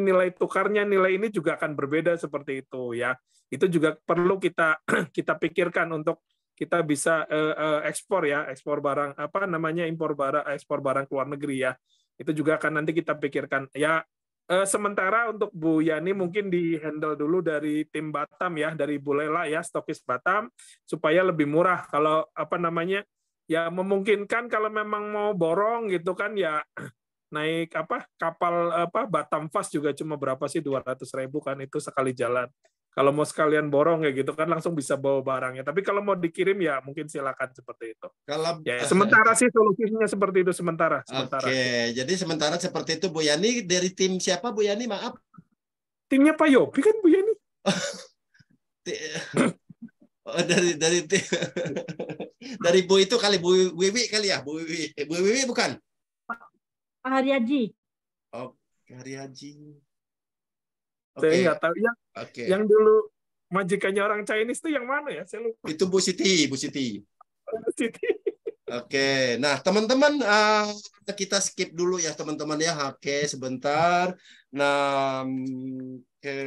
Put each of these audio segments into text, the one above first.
nilai tukarnya, nilai ini juga akan berbeda seperti itu ya. Itu juga perlu kita kita pikirkan untuk kita bisa ekspor ya, ekspor barang apa namanya impor barang, ekspor barang ke luar negeri ya. Itu juga akan nanti kita pikirkan ya. Sementara untuk Bu Yani mungkin di handle dulu dari tim Batam ya, dari Bu Lela ya, stokis Batam supaya lebih murah. Kalau apa namanya ya memungkinkan kalau memang mau borong gitu kan ya naik apa kapal apa Batam Fast juga cuma berapa sih 200.000 kan itu sekali jalan. Kalau mau sekalian borong ya gitu kan langsung bisa bawa barangnya. Tapi kalau mau dikirim ya mungkin silakan seperti itu. Kalau Ya sementara sih solusinya seperti itu sementara. Oke, jadi sementara seperti itu Bu Yani dari tim siapa Bu Yani? Maaf. Timnya Pak Yopi kan Bu Yani. Oh, dari dari Bu itu kali Bu Wiwi kali ya Bu Wiwi. Bu Wiwi bukan? Pak Haryadi. Oh, Haryadi. Saya nggak tahu yang dulu majikannya orang Chinese itu yang mana ya? Saya lupa. Itu Bu Siti, Bu Siti. Bu Siti. Oke, nah teman-teman kita skip dulu ya teman-teman ya. Oke, sebentar. Nah, oke,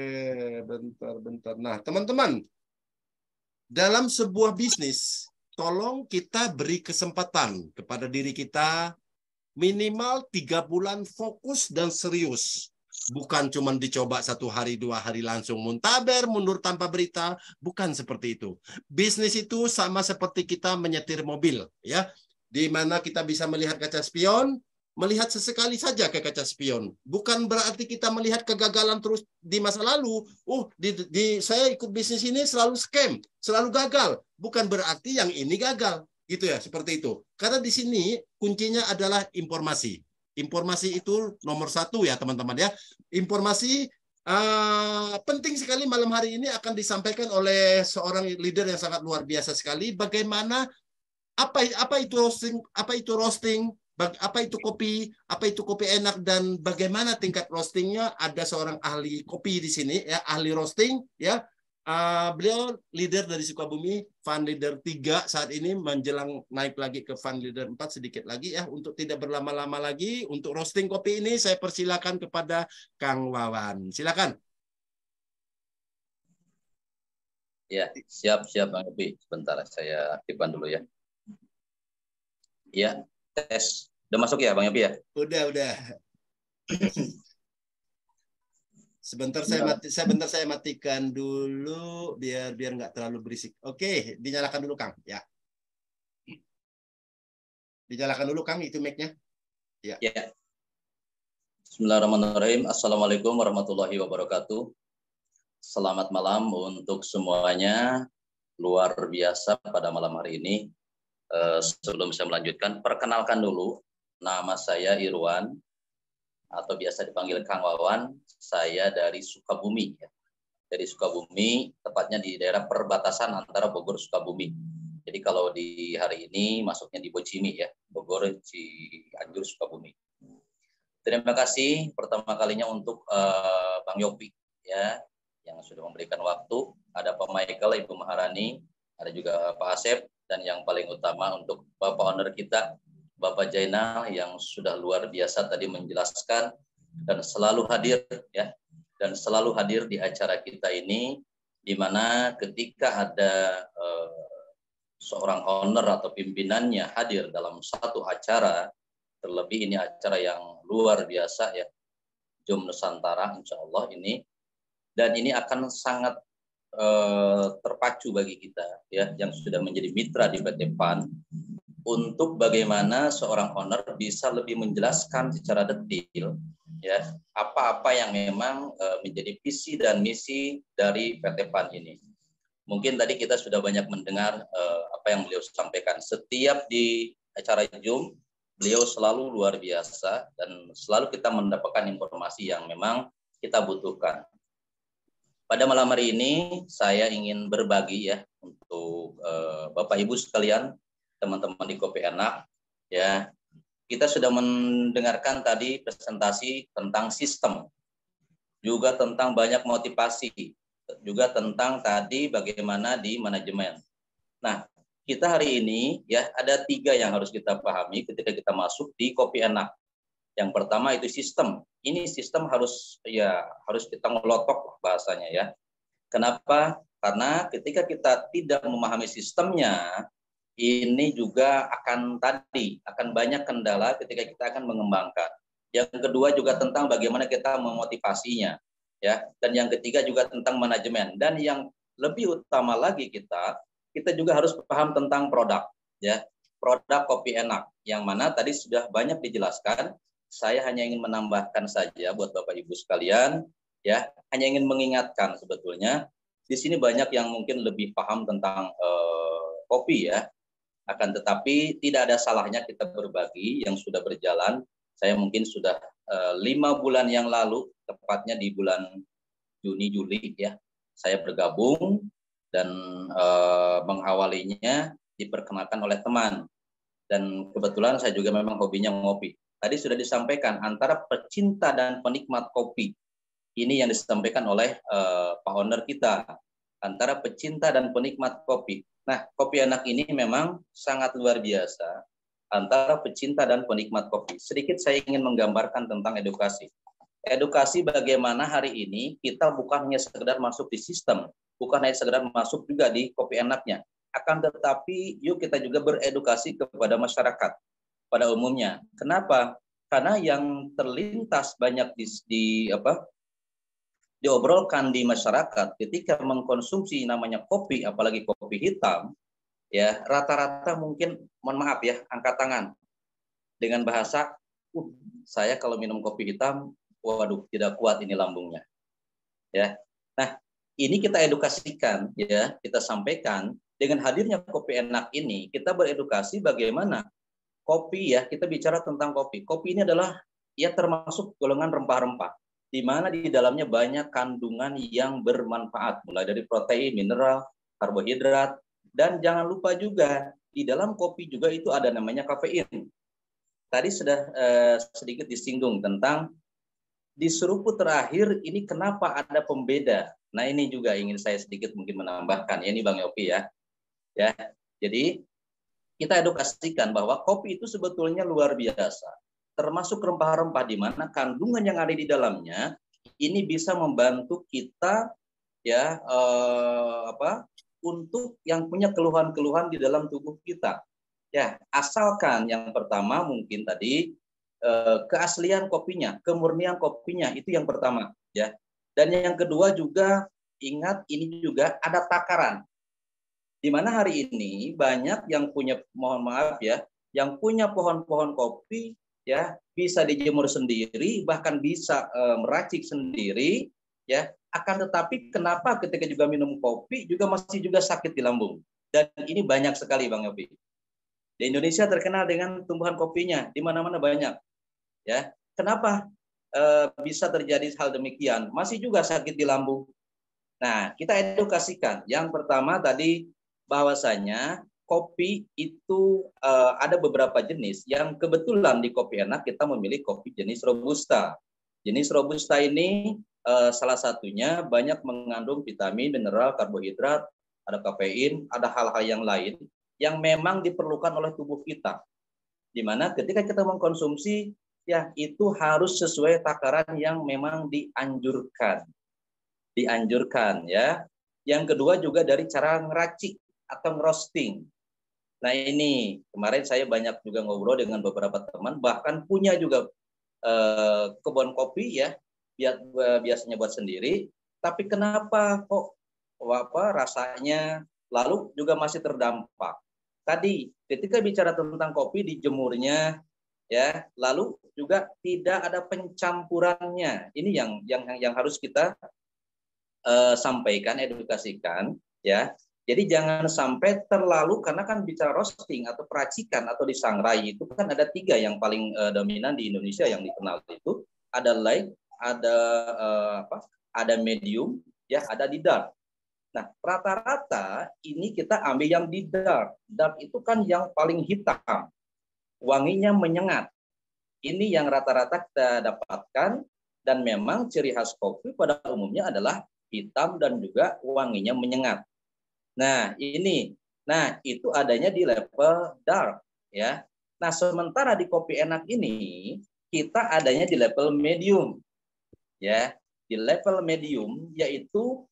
bentar. Nah, teman-teman, dalam sebuah bisnis, tolong kita beri kesempatan kepada diri kita minimal 3 bulan fokus dan serius. Bukan cuma dicoba 1 hari, 2 hari langsung muntaber, mundur tanpa berita. Bukan seperti itu. Bisnis itu sama seperti kita menyetir mobil, ya, di mana kita bisa melihat kaca spion, melihat sesekali saja ke kaca spion. Bukan berarti kita melihat kegagalan terus di masa lalu. Saya ikut bisnis ini selalu scam, selalu gagal. Bukan berarti yang ini gagal, gitu ya, seperti itu. Karena di sini kuncinya adalah informasi. Informasi itu nomor 1 ya teman-teman ya. Informasi penting sekali malam hari ini akan disampaikan oleh seorang leader yang sangat luar biasa sekali. Bagaimana apa itu roasting, apa itu kopi enak dan bagaimana tingkat roastingnya. Ada seorang ahli kopi di sini ya, ahli roasting ya. Beliau leader dari Sukabumi, Fund Leader 3 saat ini menjelang naik lagi ke Fund Leader 4 sedikit lagi ya. Untuk tidak berlama-lama lagi untuk roasting kopi ini saya persilakan kepada Kang Wawan. Silakan. Ya, siap Bang Yopi. Sebentar saya aktifkan dulu ya. Iya, tes. Udah masuk ya Bang Yopi ya? Udah. Sebentar saya matikan dulu biar nggak terlalu berisik. Oke, dinyalakan dulu Kang. Ya. Dinyalakan dulu Kang itu mic-nya. Ya. Bismillahirrahmanirrahim. Assalamualaikum warahmatullahi wabarakatuh. Selamat malam untuk semuanya. Luar biasa pada malam hari ini. Sebelum saya melanjutkan, perkenalkan dulu. Nama saya Irwan, atau biasa dipanggil Kang Wawan. Saya dari Sukabumi. Ya. Dari Sukabumi, tepatnya di daerah perbatasan antara Bogor Sukabumi. Jadi kalau di hari ini masuknya di Bocimi ya, Bogor, Cianjur, Sukabumi. Terima kasih pertama kalinya untuk Bang Yopi ya, yang sudah memberikan waktu. Ada Pak Michael, Ibu Maharani, ada juga Pak Asep, dan yang paling utama untuk Bapak owner kita, Bapak Jainal, yang sudah luar biasa tadi menjelaskan dan selalu hadir ya, dan selalu hadir di acara kita ini, di mana ketika ada seorang owner atau pimpinannya hadir dalam satu acara, terlebih ini acara yang luar biasa ya, Jom Nusantara insya Allah ini, dan ini akan sangat terpacu bagi kita ya, yang sudah menjadi mitra di PT PAN, untuk bagaimana seorang owner bisa lebih menjelaskan secara detail ya apa-apa yang memang menjadi visi dan misi dari PT PAN ini. Mungkin tadi kita sudah banyak mendengar apa yang beliau sampaikan. Setiap di acara Zoom, beliau selalu luar biasa dan selalu kita mendapatkan informasi yang memang kita butuhkan. Pada malam hari ini saya ingin berbagi ya untuk Bapak Ibu sekalian, teman-teman di Kopi Enak ya. Kita sudah mendengarkan tadi presentasi tentang sistem, juga tentang banyak motivasi, juga tentang tadi bagaimana di manajemen. Nah, kita hari ini ya ada 3 yang harus kita pahami ketika kita masuk di Kopi Enak. Yang pertama itu sistem. Ini sistem harus kita ngelotok bahasanya ya. Kenapa? Karena ketika kita tidak memahami sistemnya, ini juga akan banyak kendala ketika kita akan mengembangkan. Yang kedua juga tentang bagaimana kita memotivasinya, ya. Dan yang ketiga juga tentang manajemen. Dan yang lebih utama lagi kita juga harus paham tentang produk, ya. Produk kopi enak, yang mana tadi sudah banyak dijelaskan. Saya hanya ingin menambahkan saja buat Bapak Ibu sekalian, ya, hanya ingin mengingatkan sebetulnya di sini banyak yang mungkin lebih paham tentang kopi ya. Akan tetapi tidak ada salahnya kita berbagi yang sudah berjalan. Saya mungkin sudah 5 bulan yang lalu, tepatnya di bulan Juni Juli ya, saya bergabung dan mengawalinya diperkenalkan oleh teman. Dan kebetulan saya juga memang hobinya ngopi. Tadi sudah disampaikan antara pecinta dan penikmat kopi. Ini yang disampaikan oleh Pak owner kita. Antara pecinta dan penikmat kopi. Nah, kopi enak ini memang sangat luar biasa. Antara pecinta dan penikmat kopi. Sedikit saya ingin menggambarkan tentang edukasi. Edukasi bagaimana hari ini kita bukan hanya sekedar masuk di sistem. Bukan hanya sekedar masuk juga di kopi enaknya. Akan tetapi yuk kita juga beredukasi kepada masyarakat pada umumnya. Kenapa? Karena yang terlintas banyak diobrolkan di masyarakat ketika mengkonsumsi namanya kopi, apalagi kopi hitam, ya rata-rata mungkin, mohon maaf ya, angkat tangan dengan bahasa, saya kalau minum kopi hitam, waduh tidak kuat ini lambungnya, ya. Nah ini kita edukasikan, ya kita sampaikan dengan hadirnya kopi enak ini, kita beredukasi bagaimana kopi ya, kita bicara tentang kopi. Kopi ini adalah ya termasuk golongan rempah-rempah, di mana di dalamnya banyak kandungan yang bermanfaat, mulai dari protein, mineral, karbohidrat, dan jangan lupa juga di dalam kopi juga itu ada namanya kafein. Tadi sudah sedikit disinggung tentang di seruput terakhir ini kenapa ada pembeda. Nah ini juga ingin saya sedikit mungkin menambahkan. Ya, ini Bang Yopi ya. Jadi kita edukasikan bahwa kopi itu sebetulnya luar biasa. Termasuk rempah-rempah di mana kandungan yang ada di dalamnya ini bisa membantu kita ya untuk yang punya keluhan-keluhan di dalam tubuh kita. Ya, asalkan yang pertama mungkin tadi keaslian kopinya, kemurnian kopinya itu yang pertama ya. Dan yang kedua juga ingat ini juga ada takaran. Di mana hari ini banyak yang punya, mohon maaf ya, yang punya pohon-pohon kopi ya bisa dijemur sendiri, bahkan bisa meracik sendiri ya. Akan tetapi kenapa ketika juga minum kopi juga masih juga sakit di lambung? Dan ini banyak sekali Bang Yopi. Di Indonesia terkenal dengan tumbuhan kopinya, di mana-mana banyak. Ya, kenapa bisa terjadi hal demikian? Masih juga sakit di lambung. Nah, kita edukasikan. Yang pertama tadi bahwasanya kopi itu ada beberapa jenis yang kebetulan di kopi enak kita memilih kopi jenis robusta. Jenis robusta ini salah satunya banyak mengandung vitamin, mineral, karbohidrat, ada kafein, ada hal-hal yang lain yang memang diperlukan oleh tubuh kita. Di mana ketika kita mengkonsumsi ya itu harus sesuai takaran yang memang dianjurkan. Dianjurkan ya. Yang kedua juga dari cara ngeracik atau ngerosting. Nah ini kemarin saya banyak juga ngobrol dengan beberapa teman, bahkan punya juga kebun kopi ya, biasanya buat sendiri. Tapi kenapa kok rasanya lalu juga masih terdampak? Tadi ketika bicara tentang kopi dijemurnya ya, lalu juga tidak ada pencampurannya. Ini yang harus kita sampaikan, edukasikan ya. Jadi jangan sampai terlalu, karena kan bicara roasting atau peracikan atau disangrai itu kan ada 3 yang paling dominan di Indonesia yang dikenal itu. Ada light, ada medium, ya ada di dark. Nah rata-rata ini kita ambil yang di dark. Dark itu kan yang paling hitam, wanginya menyengat. Ini yang rata-rata kita dapatkan dan memang ciri khas kopi pada umumnya adalah hitam dan juga wanginya menyengat. Nah, itu adanya di level dark ya. Nah, sementara di kopi enak ini kita adanya di level medium. Ya, di level medium yaitu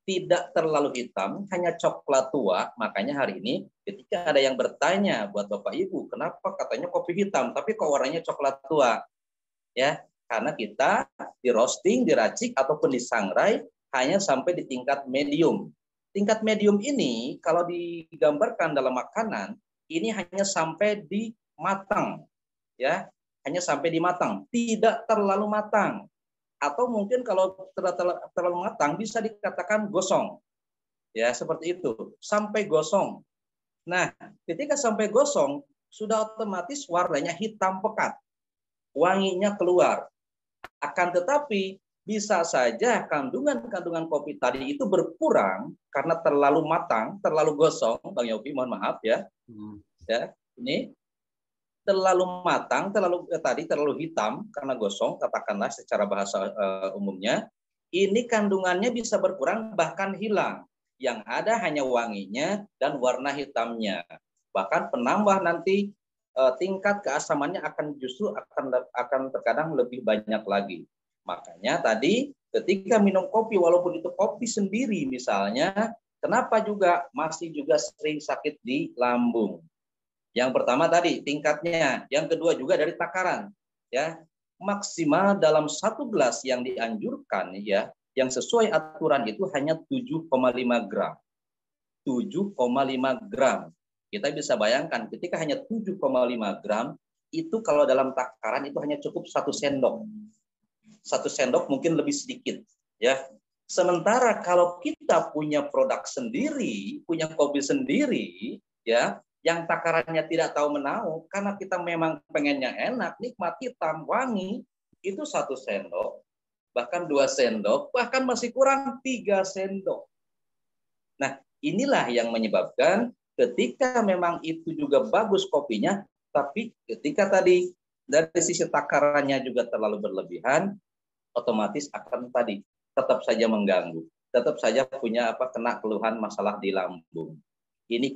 tidak terlalu hitam, hanya coklat tua. Makanya hari ini ketika ada yang bertanya buat Bapak Ibu, kenapa katanya kopi hitam tapi kok warnanya coklat tua? Ya, karena kita di roasting, diracik ataupun disangrai hanya sampai di tingkat medium. Tingkat medium ini kalau digambarkan dalam makanan ini hanya sampai di matang. Ya, hanya sampai di matang, tidak terlalu matang. Atau mungkin kalau terlalu matang bisa dikatakan gosong. Ya, seperti itu. Sampai gosong. Nah, ketika sampai gosong, sudah otomatis warnanya hitam pekat. Wanginya keluar. Akan tetapi, bisa saja kandungan-kandungan kopi tadi itu berkurang karena terlalu matang, terlalu gosong. Bang Yopi, mohon maaf ya. Ya, ini terlalu matang, terlalu hitam karena gosong, katakanlah secara bahasa umumnya, ini kandungannya bisa berkurang bahkan hilang. Yang ada hanya wanginya dan warna hitamnya. Bahkan penambah nanti tingkat keasamannya akan justru akan terkadang lebih banyak lagi. Makanya tadi ketika minum kopi, walaupun itu kopi sendiri misalnya, kenapa juga masih juga sering sakit di lambung? Yang pertama tadi tingkatnya, yang kedua juga dari takaran, ya maksimal dalam 1 gelas yang dianjurkan ya, yang sesuai aturan itu hanya 7,5 gram. 7,5 gram. Kita bisa bayangkan ketika hanya 7,5 gram itu kalau dalam takaran itu hanya cukup 1 sendok. 1 sendok mungkin lebih sedikit, ya. Sementara kalau kita punya produk sendiri, punya kopi sendiri, ya, yang takarannya tidak tahu menahu, karena kita memang pengennya enak, nikmat, hitam, wangi, itu 1 sendok, bahkan 2 sendok, bahkan masih kurang 3 sendok. Nah, inilah yang menyebabkan ketika memang itu juga bagus kopinya, tapi ketika tadi dari sisi takarannya juga terlalu berlebihan, otomatis akan tadi tetap saja mengganggu, tetap saja punya kena keluhan masalah di lambung. Ini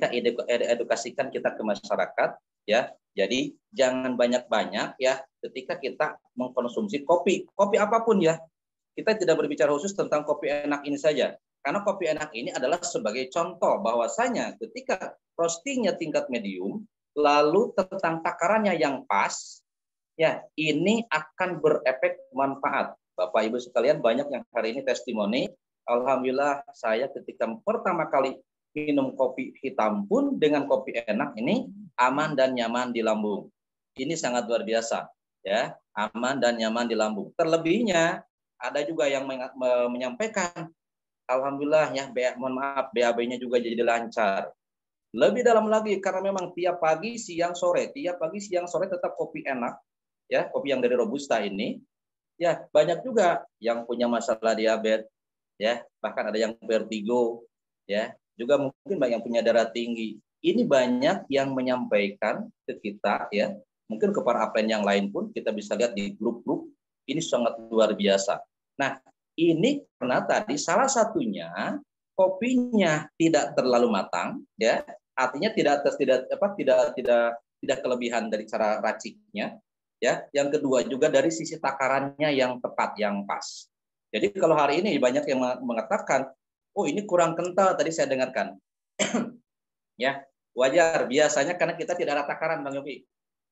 edukasikan kita ke masyarakat, ya. Jadi jangan banyak-banyak ya ketika kita mengkonsumsi kopi apapun ya. Kita tidak berbicara khusus tentang kopi enak ini saja, karena kopi enak ini adalah sebagai contoh bahwasanya ketika roastingnya tingkat medium, lalu tentang takarannya yang pas, ya ini akan berefek manfaat. Bapak Ibu sekalian, banyak yang hari ini testimoni. Alhamdulillah saya ketika pertama kali minum kopi hitam pun dengan kopi enak ini aman dan nyaman di lambung. Ini sangat luar biasa, ya, aman dan nyaman di lambung. Terlebihnya ada juga yang menyampaikan, alhamdulillah ya, mohon maaf, BAB-nya juga jadi lancar. Lebih dalam lagi karena memang tiap pagi, siang, sore tetap kopi enak, ya, kopi yang dari Robusta ini, ya banyak juga yang punya masalah diabetes, ya, bahkan ada yang vertigo, ya. Juga mungkin banyak yang punya darah tinggi. Ini banyak yang menyampaikan ke kita, ya. Mungkin ke para upline yang lain pun kita bisa lihat di grup-grup. Ini sangat luar biasa. Nah, ini karena tadi salah satunya kopinya tidak terlalu matang, ya. Artinya tidak kelebihan dari cara raciknya, ya. Yang kedua juga dari sisi takarannya yang tepat, yang pas. Jadi kalau hari ini banyak yang mengatakan, oh ini kurang kental, tadi saya dengarkan. Ya, wajar. Biasanya karena kita tidak ada takaran, Bang Yofi.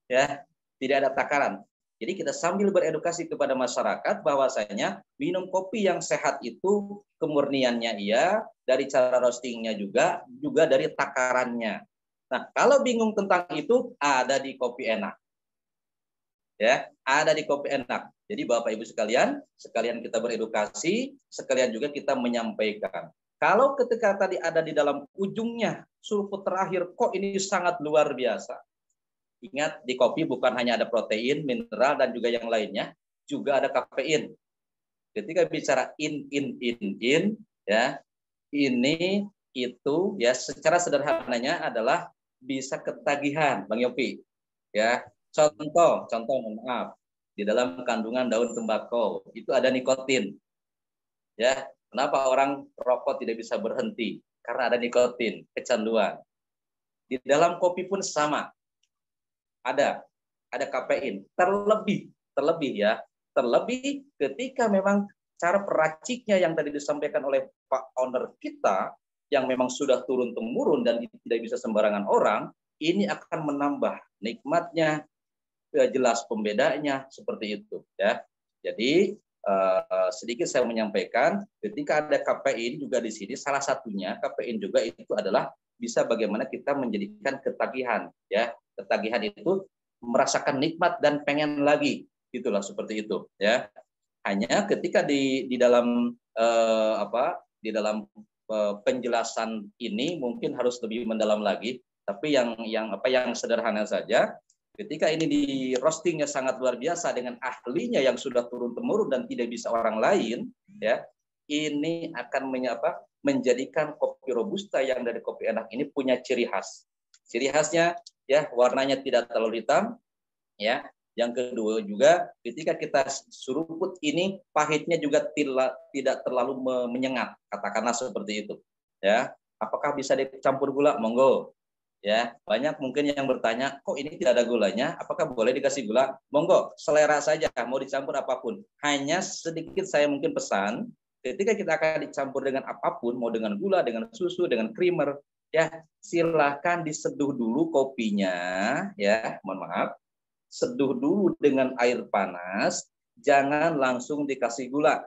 Ya, tidak ada takaran. Jadi kita sambil beredukasi kepada masyarakat bahwasanya minum kopi yang sehat itu kemurniannya iya, dari cara roastingnya juga dari takarannya. Nah, kalau bingung tentang itu, ada di Kopi Enak. Ya, ada di Kopi Enak. Jadi Bapak Ibu sekalian kita beredukasi, sekalian juga kita menyampaikan. Kalau ketika tadi ada di dalam ujungnya sulfur terakhir, kok ini sangat luar biasa. Ingat, di kopi bukan hanya ada protein, mineral, dan juga yang lainnya, juga ada kafein. Ketika bicara in, ya, ini, itu, ya, secara sederhananya adalah bisa ketagihan, Bang Yopi. Ya, contoh, mohon maaf, di dalam kandungan daun tembakau itu ada nikotin. Ya, kenapa orang rokok tidak bisa berhenti? Karena ada nikotin, kecanduan. Di dalam kopi pun sama. Ada kafein. Terlebih Terlebih ketika memang cara peraciknya yang tadi disampaikan oleh Pak Owner kita yang memang sudah turun-temurun dan tidak bisa sembarangan orang, ini akan menambah nikmatnya, jelas pembedanya seperti itu ya. Jadi sedikit saya menyampaikan ketika ada KPI juga di sini, salah satunya KPI juga itu adalah bisa bagaimana kita menjadikan ketagihan ya. Ketagihan itu merasakan nikmat dan pengen lagi, gitulah seperti itu ya. Hanya ketika di dalam penjelasan ini mungkin harus lebih mendalam lagi, tapi yang sederhana saja. Ketika ini di roastingnya sangat luar biasa dengan ahlinya yang sudah turun-temurun dan tidak bisa orang lain, ya, ini akan menjadikan kopi robusta yang dari kopi enak ini punya ciri khas. Ciri khasnya, ya, warnanya tidak terlalu hitam, ya. Yang kedua juga, ketika kita seruput ini, pahitnya juga tidak terlalu menyengat, katakanlah seperti itu, ya. Apakah bisa dicampur gula? Monggo. Ya, banyak mungkin yang bertanya, kok ini tidak ada gulanya? Apakah boleh dikasih gula? Monggo, selera saja, mau dicampur apapun. Hanya sedikit saya mungkin pesan, ketika kita akan dicampur dengan apapun, mau dengan gula, dengan susu, dengan creamer, ya silahkan diseduh dulu kopinya, ya, mohon maaf, seduh dulu dengan air panas, jangan langsung dikasih gula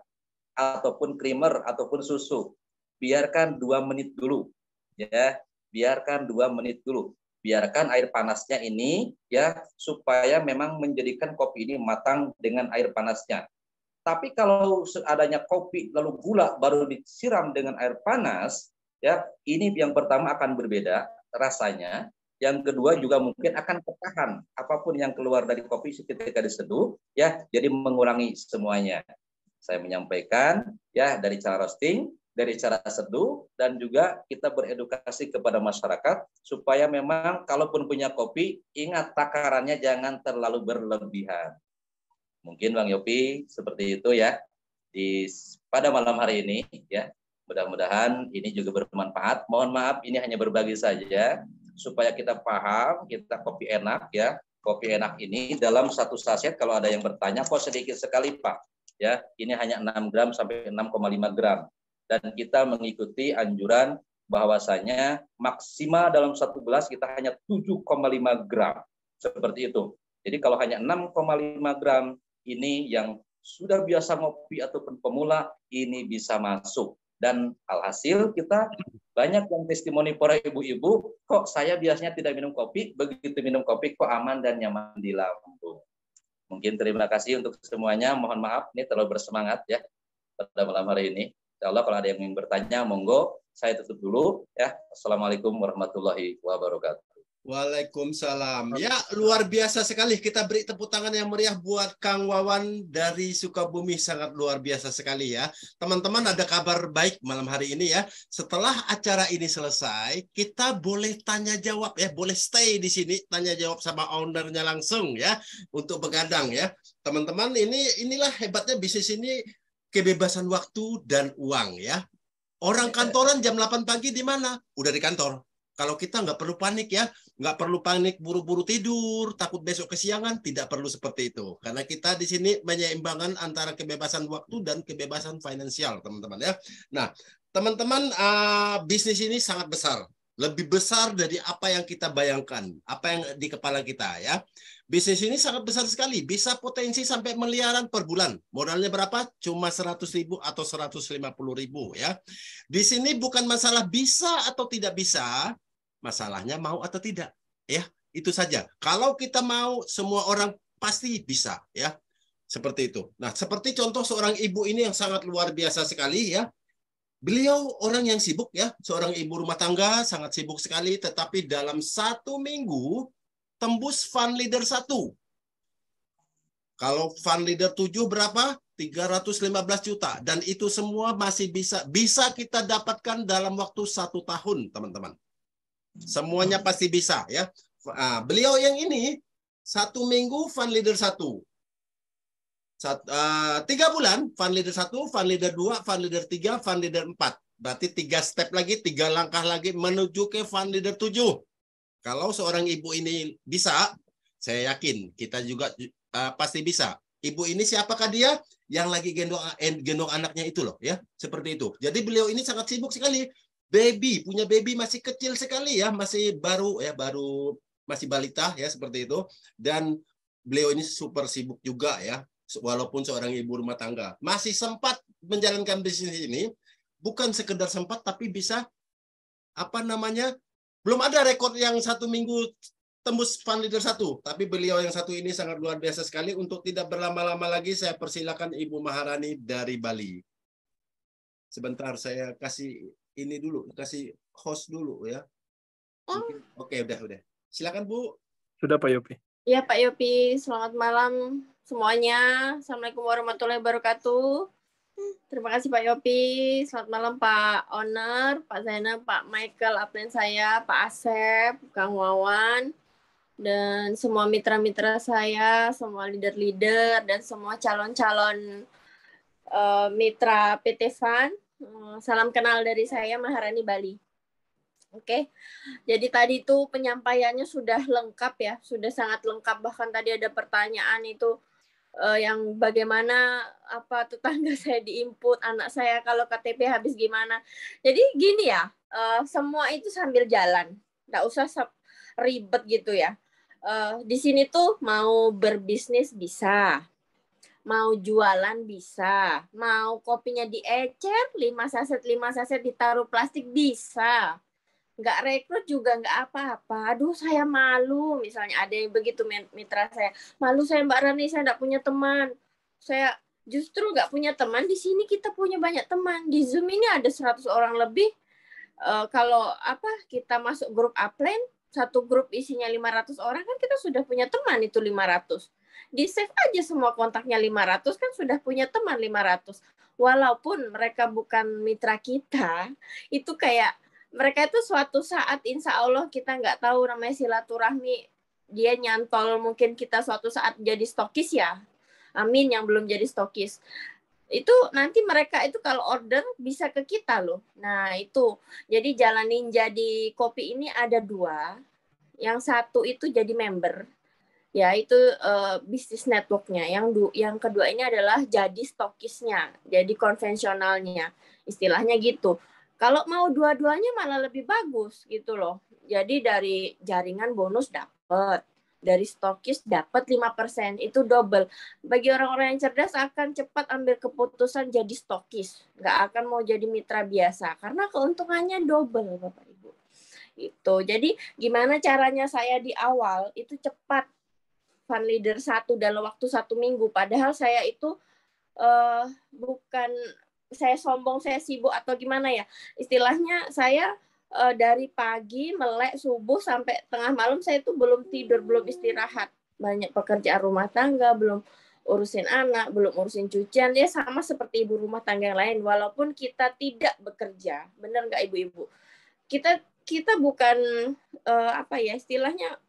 ataupun creamer ataupun susu. Biarkan 2 menit dulu, ya. Biarkan 2 menit dulu. Biarkan air panasnya ini ya supaya memang menjadikan kopi ini matang dengan air panasnya. Tapi kalau adanya kopi lalu gula baru disiram dengan air panas, ya ini yang pertama akan berbeda rasanya. Yang kedua juga mungkin akan ketahan apapun yang keluar dari kopi ketika diseduh, ya jadi mengurangi semuanya. Saya menyampaikan ya dari cara roasting, dari cara seduh, dan juga kita beredukasi kepada masyarakat supaya memang kalaupun punya kopi, ingat takarannya jangan terlalu berlebihan. Mungkin Bang Yopi seperti itu ya pada malam hari ini ya. Mudah-mudahan ini juga bermanfaat. Mohon maaf ini hanya berbagi saja supaya kita paham, kita kopi enak ya. Kopi enak ini dalam satu saset kalau ada yang bertanya kok sedikit sekali Pak. Ya, ini hanya 6 gram sampai 6,5 gram. Dan kita mengikuti anjuran bahwasanya maksimal dalam 1 gelas kita hanya 7,5 gram. Seperti itu. Jadi kalau hanya 6,5 gram ini yang sudah biasa ngopi ataupun pemula ini bisa masuk. Dan alhasil kita banyak yang testimoni para ibu-ibu, kok saya biasanya tidak minum kopi, begitu minum kopi kok aman dan nyaman di lambung. Mungkin terima kasih untuk semuanya. Mohon maaf ini terlalu bersemangat ya pada malam hari ini. Insya Allah kalau ada yang ingin bertanya, monggo. Saya tutup dulu ya. Assalamualaikum warahmatullahi wabarakatuh. Waalaikumsalam. Ya, luar biasa sekali. Kita beri tepuk tangan yang meriah buat Kang Wawan dari Sukabumi. Sangat luar biasa sekali ya. Teman-teman, ada kabar baik malam hari ini ya. Setelah acara ini selesai, kita boleh tanya jawab ya. Boleh stay di sini, tanya jawab sama ownernya langsung ya. Untuk begadang ya. Teman-teman, inilah hebatnya bisnis ini. Kebebasan waktu dan uang ya. Orang kantoran jam 8 pagi di mana? Udah di kantor. Kalau kita nggak perlu panik ya, nggak perlu panik buru-buru tidur, takut besok kesiangan, tidak perlu seperti itu. Karena kita di sini menyeimbangkan antara kebebasan waktu dan kebebasan finansial, teman-teman ya. Nah, teman-teman, bisnis ini sangat besar. Lebih besar dari apa yang kita bayangkan, apa yang di kepala kita ya. Bisnis ini sangat besar sekali, bisa potensi sampai miliaran per bulan. Modalnya berapa? Cuma 100.000 atau 150.000 ya. Di sini bukan masalah bisa atau tidak bisa, masalahnya mau atau tidak ya. Itu saja. Kalau kita mau, semua orang pasti bisa ya. Seperti itu. Nah, seperti contoh seorang ibu ini yang sangat luar biasa sekali ya. Beliau orang yang sibuk ya, seorang ibu rumah tangga, sangat sibuk sekali, tetapi dalam 1 minggu tembus fund leader 1. Kalau fund leader 7 berapa? 315 juta. Dan itu semua masih bisa kita dapatkan dalam waktu 1 tahun, teman-teman. Semuanya pasti bisa ya. Beliau yang ini 1 minggu fund leader 1. 3 bulan, fund leader 1, fund leader 2, fund leader 3, fund leader 4. Berarti 3 step lagi, 3 langkah lagi menuju ke fund leader 7. Kalau seorang ibu ini bisa, saya yakin kita juga pasti bisa. Ibu ini siapakah dia? Yang lagi gendong anaknya itu loh ya, seperti itu. Jadi beliau ini sangat sibuk sekali. Punya baby masih kecil sekali ya, masih baru masih balita ya seperti itu. Dan beliau ini super sibuk juga ya, walaupun seorang ibu rumah tangga. Masih sempat menjalankan bisnis ini, bukan sekedar sempat tapi bisa belum ada rekor yang 1 minggu tembus Fund Leader 1, tapi beliau yang satu ini sangat luar biasa sekali. Untuk tidak berlama-lama lagi, saya persilakan Ibu Maharani dari Bali. Sebentar, saya kasih ini dulu, kasih host dulu ya. Oke, udah. Silakan Bu. Sudah Pak Yopi. Ya Pak Yopi, selamat malam semuanya. Assalamualaikum warahmatullahi wabarakatuh. Terima kasih Pak Yopi. Selamat malam Pak Owner, Pak Zainal, Pak Michael, upline saya, Pak Asep, Kang Wawan, dan semua mitra-mitra saya, semua leader-leader, dan semua calon-calon mitra PT Fund. Salam kenal dari saya, Maharani Bali. Oke, jadi tadi itu penyampaiannya sudah lengkap ya, sudah sangat lengkap. Bahkan tadi ada pertanyaan itu yang bagaimana tetangga saya diinput, anak saya kalau KTP habis gimana. Jadi gini ya, semua itu sambil jalan, nggak usah ribet gitu ya. Di sini tuh mau berbisnis bisa, mau jualan bisa, mau kopinya diecer 5 saset ditaruh plastik bisa. Nggak rekrut juga nggak apa-apa. Aduh saya malu, misalnya ada yang begitu mitra saya. Malu saya Mbak Rani, saya nggak punya teman. Saya justru nggak punya teman. Di sini kita punya banyak teman. Di Zoom ini ada 100 orang lebih. Kalau kita masuk grup upline, satu grup isinya 500 orang, kan kita sudah punya teman itu 500. Di save aja semua kontaknya 500, kan sudah punya teman 500. Walaupun mereka bukan mitra kita, itu kayak mereka itu suatu saat insya Allah kita nggak tahu, namanya silaturahmi, dia nyantol mungkin kita suatu saat jadi stokis ya. Amin yang belum jadi stokis. Itu nanti mereka itu kalau order bisa ke kita loh. Nah itu, jadi jalan ninja di kopi ini ada 2. Yang satu itu jadi member. Ya itu bisnis networknya. Yang kedua ini adalah jadi stokisnya, jadi konvensionalnya, istilahnya gitu. Kalau mau dua-duanya malah lebih bagus gitu loh. Jadi dari jaringan bonus dapat, dari stokis dapat 5%, itu double. Bagi orang-orang yang cerdas akan cepat ambil keputusan jadi stokis, nggak akan mau jadi mitra biasa karena keuntungannya double Bapak Ibu. Itu. Jadi gimana caranya saya di awal itu cepat Fund Leader 1 dalam waktu 1 minggu. Padahal saya itu bukan saya sombong, saya sibuk atau gimana ya. Istilahnya saya dari pagi melek subuh sampai tengah malam saya itu belum tidur, belum istirahat. Banyak pekerjaan rumah tangga, belum urusin anak, belum urusin cucian. Ya sama seperti ibu rumah tangga yang lain. Walaupun kita tidak bekerja. Benar nggak ibu-ibu? Kita bukan istilahnya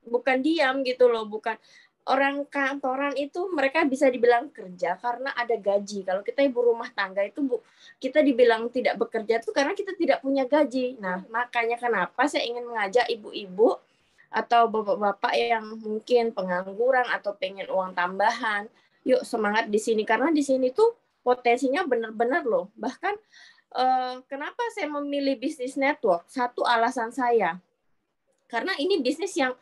bukan diam gitu loh, bukan orang kantoran itu mereka bisa dibilang kerja karena ada gaji. Kalau kita ibu rumah tangga itu kita dibilang tidak bekerja itu karena kita tidak punya gaji. Nah, makanya kenapa saya ingin mengajak ibu-ibu atau bapak-bapak yang mungkin pengangguran atau pengen uang tambahan, yuk semangat di sini karena di sini tuh potensinya benar-benar loh. Bahkan kenapa saya memilih bisnis network? Satu alasan saya, karena ini bisnis yang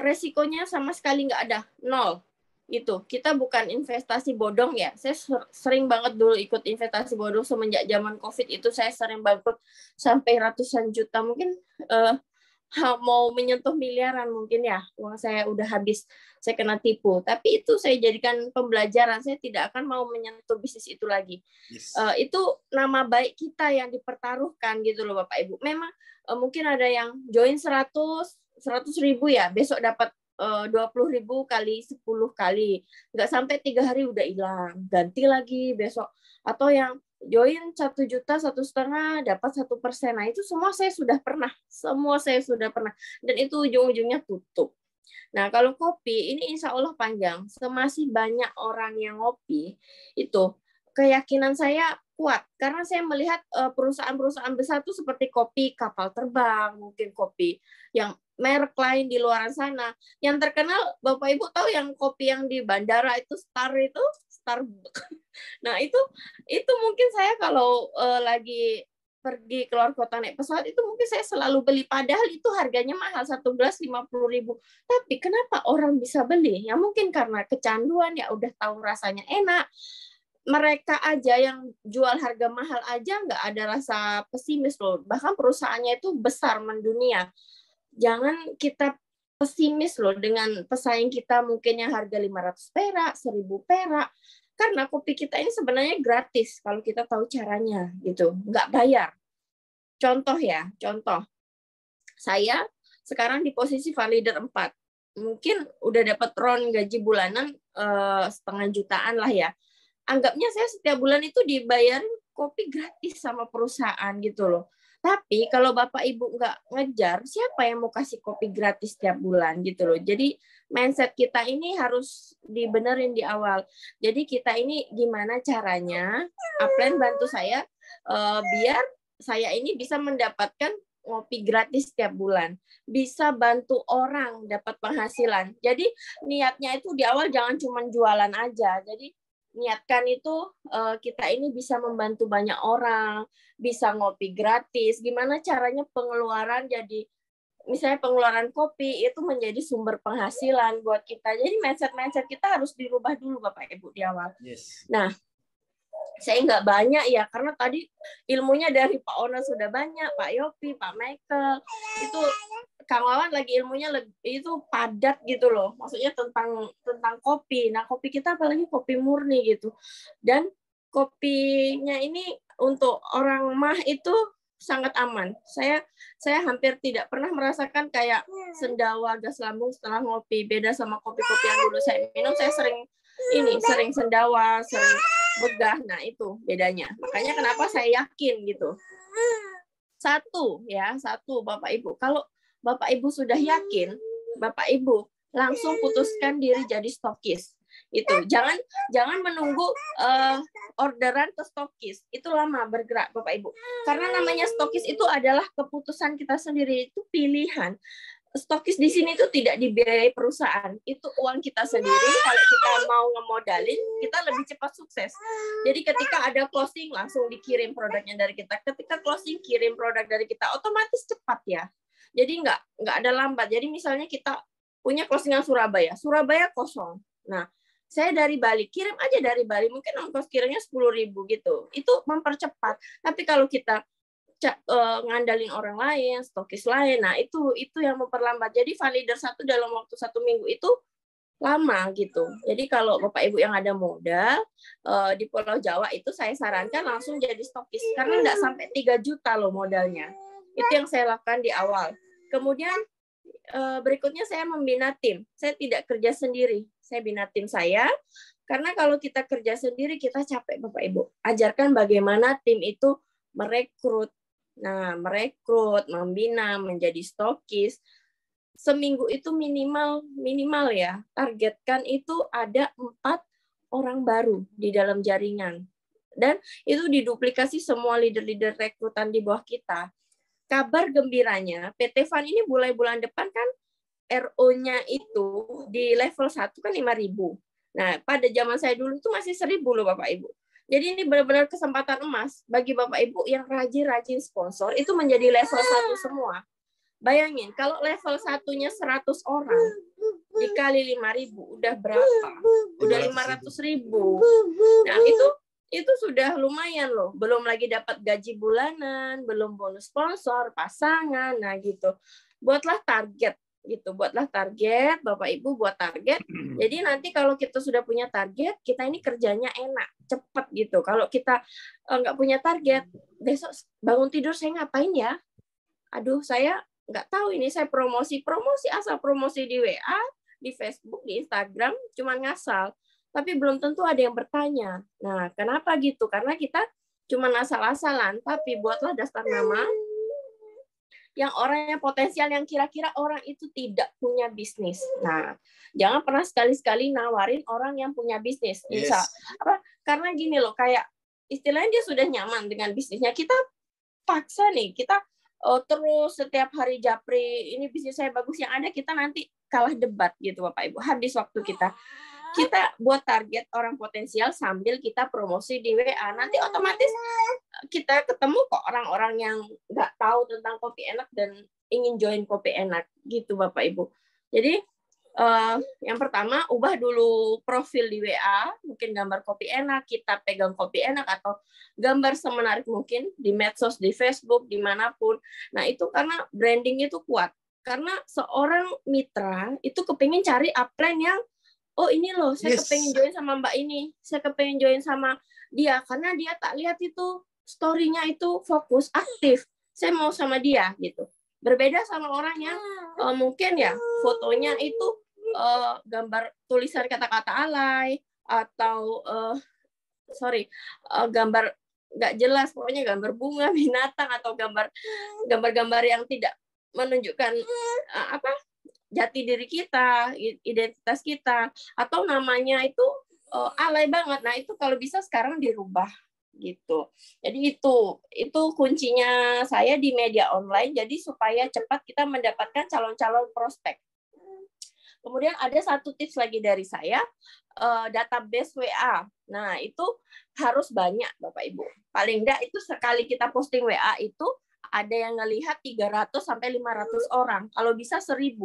resikonya sama sekali nggak ada, 0. Itu kita bukan investasi bodong ya. Saya sering banget dulu ikut investasi bodong semenjak zaman COVID itu, saya sering bangkrut sampai ratusan juta, mungkin mau menyentuh miliaran mungkin ya, uang saya udah habis, saya kena tipu. Tapi itu saya jadikan pembelajaran, saya tidak akan mau menyentuh bisnis itu lagi. Yes. Itu nama baik kita yang dipertaruhkan gitu loh Bapak Ibu. Memang mungkin ada yang join 100.000 ya, besok dapat 20.000 kali 10 kali, nggak sampai 3 hari udah hilang, ganti lagi besok. Atau yang join 1 juta, 1,5 dapat 1%. Nah itu semua saya sudah pernah, dan itu ujung-ujungnya tutup. Nah kalau kopi ini insya Allah panjang, semasih banyak orang yang ngopi itu keyakinan saya kuat karena saya melihat perusahaan-perusahaan besar itu seperti kopi kapal terbang, mungkin kopi yang merek lain di luar sana. Yang terkenal Bapak Ibu tahu yang kopi yang di bandara itu Starbucks. Nah, itu mungkin saya kalau lagi pergi keluar kota naik pesawat itu mungkin saya selalu beli, padahal itu harganya mahal, 1 gelas 50.000. Tapi kenapa orang bisa beli? Ya mungkin karena kecanduan, ya udah tahu rasanya enak. Mereka aja yang jual harga mahal aja nggak ada rasa pesimis loh. Bahkan perusahaannya itu besar mendunia. Jangan kita pesimis loh dengan pesaing kita mungkin yang harga 500 perak, 1000 perak. Karena kopi kita ini sebenarnya gratis kalau kita tahu caranya gitu, nggak bayar. Contoh ya, saya sekarang di posisi valider 4. Mungkin udah dapat ron gaji bulanan 500 jutaan lah ya. Anggapnya saya setiap bulan itu dibayar kopi gratis sama perusahaan gitu loh. Tapi kalau Bapak Ibu nggak ngejar, siapa yang mau kasih kopi gratis setiap bulan gitu loh. Jadi mindset kita ini harus dibenerin di awal. Jadi kita ini gimana caranya, Upline bantu saya biar saya ini bisa mendapatkan ngopi gratis setiap bulan. Bisa bantu orang dapat penghasilan. Jadi niatnya itu di awal jangan cuma jualan aja. Jadi niatkan itu kita ini bisa membantu banyak orang, bisa ngopi gratis. Gimana caranya pengeluaran jadi, misalnya pengeluaran kopi itu menjadi sumber penghasilan buat kita. Jadi mindset kita harus dirubah dulu Bapak Ibu di awal. Yes. Nah, saya nggak banyak ya, karena tadi ilmunya dari Pak Ona sudah banyak, Pak Yopi, Pak Michael. Itu Kang Wawan lagi ilmunya itu padat gitu loh. Maksudnya tentang kopi. Nah, kopi kita apalagi kopi murni gitu. Dan kopinya ini untuk orang mah itu sangat aman. Saya hampir tidak pernah merasakan kayak sendawa, gas lambung setelah ngopi. Beda sama kopi-kopi yang dulu saya minum, saya sering sendawa, sering begah. Nah, itu bedanya. Makanya kenapa saya yakin gitu. Satu Bapak Ibu. Kalau Bapak Ibu sudah yakin, Bapak Ibu langsung putuskan diri jadi stokis. Itu jangan menunggu orderan ke stokis. Itu lama bergerak Bapak Ibu. Karena namanya stokis itu adalah keputusan kita sendiri, itu pilihan. Stokis di sini itu tidak dibiayai perusahaan, itu uang kita sendiri. Kalau kita mau ngemodalin, kita lebih cepat sukses. Jadi ketika ada closing langsung dikirim produknya dari kita. Ketika closing kirim produk dari kita, otomatis cepat ya. Jadi nggak ada lambat. Jadi misalnya kita punya closingan Surabaya kosong. Nah, saya dari Bali, kirim aja dari Bali, mungkin ongkos kirimnya 10.000 gitu. Itu mempercepat. Tapi kalau kita ngandalin orang lain, stokis lain, nah itu yang memperlambat. Jadi valider 1 dalam waktu 1 minggu itu lama gitu. Jadi kalau Bapak Ibu yang ada modal di Pulau Jawa itu saya sarankan langsung jadi stokis karena nggak sampai 3 juta loh modalnya. Itu yang saya lakukan di awal. Kemudian berikutnya saya membina tim. Saya tidak kerja sendiri. Saya bina tim saya karena kalau kita kerja sendiri kita capek Bapak Ibu. Ajarkan bagaimana tim itu merekrut. Nah, merekrut, membina, menjadi stokis. Seminggu itu minimal ya. Targetkan itu ada 4 orang baru di dalam jaringan. Dan itu diduplikasi semua leader-leader rekrutan di bawah kita. Kabar gembiranya, PT Fun ini mulai bulan depan kan RO-nya itu di level 1 kan 5.000. Nah, pada zaman saya dulu itu masih 1.000 loh Bapak Ibu. Jadi ini benar-benar kesempatan emas bagi Bapak Ibu yang rajin-rajin sponsor itu menjadi level 1 semua. Bayangin, kalau level 1-nya 100 orang dikali 5.000 udah berapa? Udah 500.000. Nah, itu sudah lumayan loh. Belum lagi dapat gaji bulanan, belum bonus sponsor, pasangan, nah gitu. Buatlah target gitu. Buatlah target, Bapak Ibu buat target. Jadi nanti kalau kita sudah punya target, kita ini kerjanya enak, cepat gitu. Kalau kita nggak punya target, besok bangun tidur saya ngapain ya? Aduh, saya nggak tahu ini, saya promosi asal promosi di WA, di Facebook, di Instagram, cuman ngasal. Tapi belum tentu ada yang bertanya. Nah, kenapa gitu? Karena kita cuma asal-asalan, tapi buatlah daftar nama yang orangnya potensial, yang kira-kira orang itu tidak punya bisnis. Nah, jangan pernah sekali-sekali nawarin orang yang punya bisnis. Bisa. Karena gini loh, kayak istilahnya dia sudah nyaman dengan bisnisnya. Kita paksa nih, kita terus setiap hari japri, ini bisnis saya bagus, yang ada kita nanti kalah debat gitu Bapak Ibu, habis waktu kita. Kita buat target orang potensial sambil kita promosi di WA. Nanti otomatis kita ketemu kok orang-orang yang nggak tahu tentang kopi enak dan ingin join kopi enak gitu Bapak Ibu. Jadi yang pertama, ubah dulu profil di WA, mungkin gambar kopi enak, kita pegang kopi enak, atau gambar semenarik mungkin di medsos, di Facebook, dimanapun. Nah itu karena branding itu kuat. Karena seorang mitra itu kepingin cari upline yang, oh ini loh, saya kepingin join sama Mbak ini, saya kepingin join sama dia, karena dia tak lihat itu story-nya itu fokus, aktif. Saya mau sama dia gitu. Berbeda sama orang yang mungkin ya fotonya itu gambar tulisan kata-kata alay, atau gambar nggak jelas, pokoknya gambar bunga, binatang, atau gambar-gambar yang tidak menunjukkan jati diri kita, identitas kita, atau namanya itu alay banget. Nah itu kalau bisa sekarang dirubah gitu. Jadi itu kuncinya saya di media online, jadi supaya cepat kita mendapatkan calon-calon prospek. Kemudian ada satu tips lagi dari saya, database WA. Nah itu harus banyak Bapak Ibu. Paling enggak itu sekali kita posting WA itu ada yang ngelihat 300 sampai 500 orang. Kalau bisa 1000.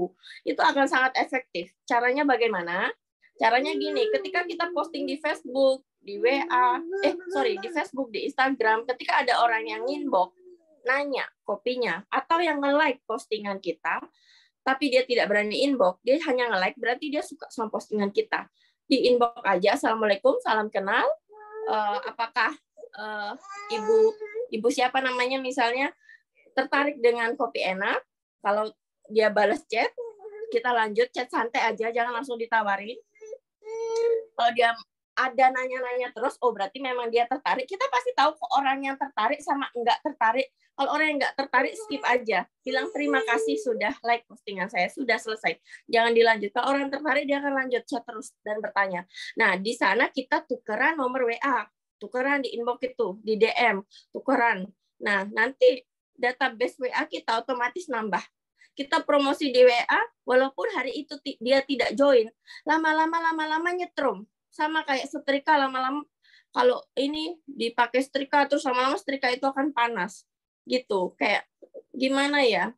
Itu akan sangat efektif. Caranya bagaimana? Caranya gini, ketika kita posting di Facebook, di WA, di Facebook, di Instagram, ketika ada orang yang inbox, nanya kopinya, atau yang nge-like postingan kita, tapi dia tidak berani inbox, dia hanya nge-like, berarti dia suka sama postingan kita. Di inbox aja, Assalamualaikum, salam kenal, apakah ibu siapa namanya misalnya, tertarik dengan kopi enak. Kalau dia balas chat, kita lanjut chat santai aja, jangan langsung ditawarin. Kalau dia ada nanya-nanya terus, oh berarti memang dia tertarik. Kita pasti tahu kok orang yang tertarik sama enggak tertarik. Kalau orang yang enggak tertarik, skip aja. Bilang terima kasih sudah like postingan saya, sudah selesai. Jangan dilanjut. Kalau orang tertarik, dia akan lanjut chat terus dan bertanya. Nah, di sana kita tukeran nomor WA, tukeran di inbox itu, di DM, tukeran. Nah, nanti database WA kita otomatis nambah. Kita promosi di WA, walaupun hari itu dia tidak join, lama-lama nyetrum. Sama kayak setrika, lama-lama kalau ini dipakai setrika, terus lama-lama setrika itu akan panas. Gitu, kayak gimana ya,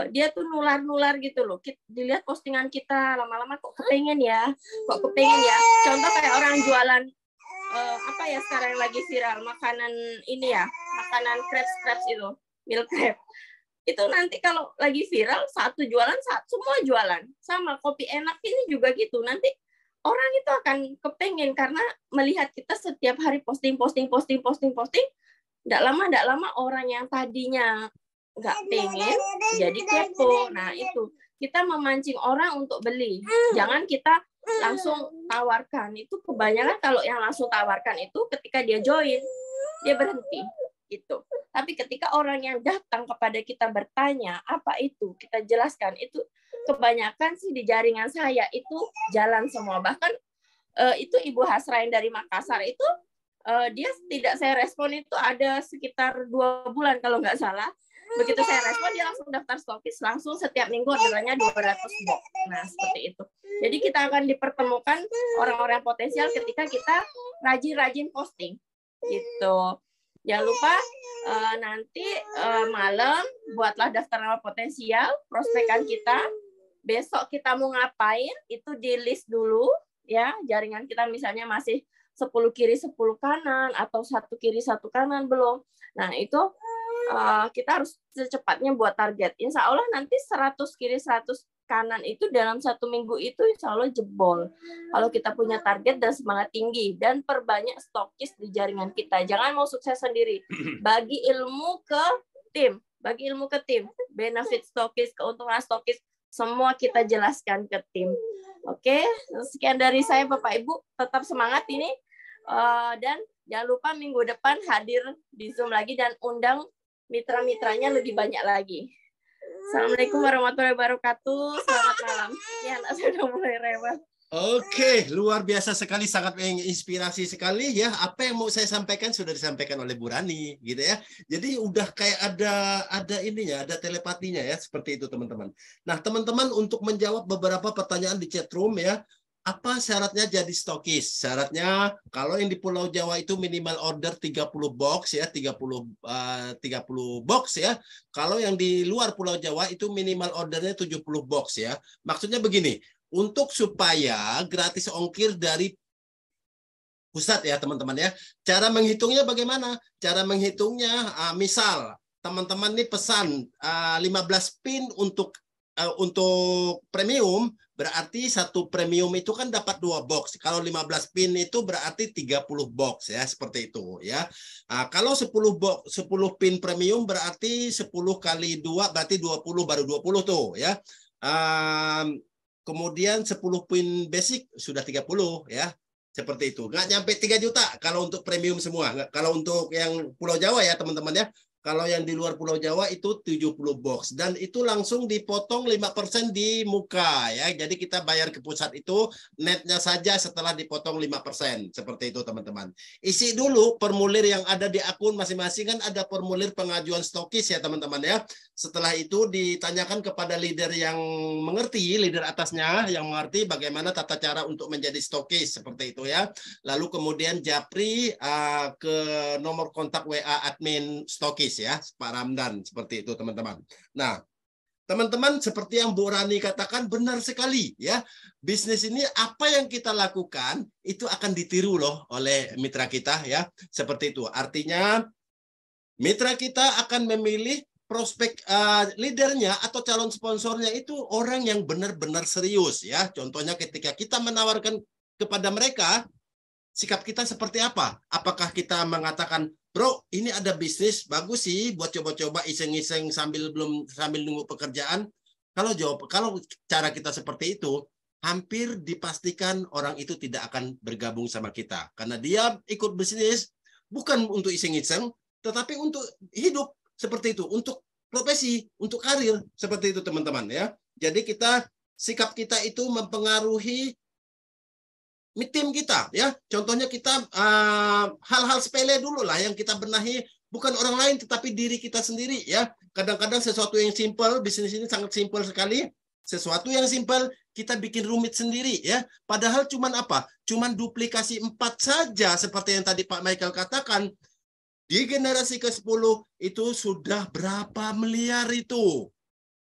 dia tuh nular-nular gitu loh. Dilihat postingan kita, lama-lama kok kepengen ya. Contoh kayak orang jualan, apa ya sekarang yang lagi viral, makanan ini ya, makanan crepes itu, milk crepe. Itu nanti kalau lagi viral, satu jualan, semua jualan. Sama kopi enak ini juga gitu. Nanti orang itu akan kepengen karena melihat kita setiap hari posting. Nggak lama orang yang tadinya nggak pengen jadi kepo. Nah itu kita memancing orang untuk beli. Jangan kita langsung tawarkan. Itu kebanyakan kalau yang langsung tawarkan itu ketika dia join, dia berhenti. Gitu. Tapi ketika orang yang datang kepada kita bertanya apa itu, kita jelaskan, itu kebanyakan sih di jaringan saya itu jalan semua. Bahkan itu Ibu Hasra yang dari Makassar itu dia tidak saya respon itu ada sekitar 2 bulan kalau nggak salah. Begitu saya respon dia langsung daftar stokis, langsung setiap minggu orderannya 200 box. Nah seperti itu. Jadi kita akan dipertemukan orang-orang potensial ketika kita rajin-rajin posting gitu. Jangan lupa nanti malam buatlah daftar nama potensial, prospekan kita. Besok kita mau ngapain, itu di list dulu. Ya, jaringan kita misalnya masih 10 kiri 10 kanan, atau 1 kiri 1 kanan, belum. Nah, itu kita harus secepatnya buat target. Insya Allah nanti 100 kiri 100 kanan itu dalam 1 minggu itu insya Allah jebol. Kalau kita punya target dan semangat tinggi dan perbanyak stokis di jaringan kita. Jangan mau sukses sendiri. Bagi ilmu ke tim. Benefit stokis, keuntungan stokis, semua kita jelaskan ke tim. Oke, sekian dari saya Bapak Ibu. Tetap semangat ini. Dan jangan lupa minggu depan hadir di Zoom lagi dan undang mitra-mitranya lebih banyak lagi. Assalamualaikum warahmatullahi wabarakatuh. Selamat malam. Ya, sudah mulai rewel. Oke, luar biasa sekali, sangat menginspirasi sekali ya. Apa yang mau saya sampaikan sudah disampaikan oleh Bu Rani, gitu ya. Jadi udah kayak ada ininya, ada telepatinya ya, seperti itu teman-teman. Nah, teman-teman untuk menjawab beberapa pertanyaan di chat room ya. Apa syaratnya jadi stokis? Syaratnya kalau yang di Pulau Jawa itu minimal order 30 box ya, 30 box ya. Kalau yang di luar Pulau Jawa itu minimal ordernya 70 box ya. Maksudnya begini, untuk supaya gratis ongkir dari pusat ya teman-teman ya. Cara menghitungnya bagaimana? Cara menghitungnya misal teman-teman nih pesan 15 pin untuk premium, berarti satu premium itu kan dapat 2 box. Kalau 15 pin itu berarti 30 box ya, seperti itu ya. Kalau 10 pin premium berarti 10 kali 2 berarti 20, baru 20 tuh ya. Kemudian 10 pin basic sudah 30 ya. Seperti itu. Nggak nyampe 3 juta kalau untuk premium semua. Kalau untuk yang Pulau Jawa ya teman-teman ya. Kalau yang di luar Pulau Jawa itu 70 box. Dan itu langsung dipotong 5% di muka ya. Jadi kita bayar ke pusat itu netnya saja setelah dipotong 5%. Seperti itu teman-teman. Isi dulu formulir yang ada di akun masing-masing, kan ada formulir pengajuan stokis ya teman-teman ya. Setelah itu ditanyakan kepada leader yang mengerti, leader atasnya yang mengerti bagaimana tata cara untuk menjadi stokis. Seperti itu ya. Lalu kemudian japri ke nomor kontak WA admin stokis ya, Pak Ramdan, seperti itu teman-teman. Nah, teman-teman seperti yang Bu Rani katakan benar sekali ya. Bisnis ini apa yang kita lakukan itu akan ditiru loh oleh mitra kita ya. Seperti itu. Artinya mitra kita akan memilih prospek leadernya atau calon sponsornya itu orang yang benar-benar serius ya. Contohnya ketika kita menawarkan kepada mereka, sikap kita seperti apa? Apakah kita mengatakan, bro, ini ada bisnis bagus sih buat coba-coba iseng-iseng sambil nunggu pekerjaan? Kalau cara kita seperti itu, hampir dipastikan orang itu tidak akan bergabung sama kita, karena dia ikut bisnis bukan untuk iseng-iseng, tetapi untuk hidup seperti itu, untuk profesi, untuk karir seperti itu teman-teman ya. Jadi sikap kita itu mempengaruhi tim kita ya. Contohnya kita hal-hal sepele dulu lah yang kita benahi, bukan orang lain tetapi diri kita sendiri ya. Kadang-kadang sesuatu yang simpel, bisnis ini sangat simpel sekali. Sesuatu yang simpel kita bikin rumit sendiri ya. Padahal cuman apa? Cuman duplikasi 4 saja seperti yang tadi Pak Michael katakan. Di generasi ke-10 itu sudah berapa miliar itu?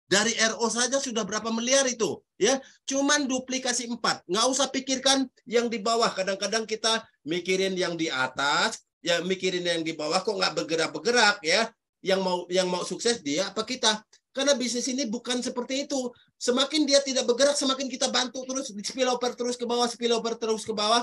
Dari RO saja sudah berapa miliar itu ya, cuman duplikasi 4. Nggak usah pikirkan yang di bawah. Kadang-kadang kita mikirin yang di atas ya, mikirin yang di bawah kok nggak bergerak-bergerak ya. Yang mau sukses dia apa kita? Karena bisnis ini bukan seperti itu. Semakin dia tidak bergerak, semakin kita bantu terus, spillover terus ke bawah, spillover terus ke bawah.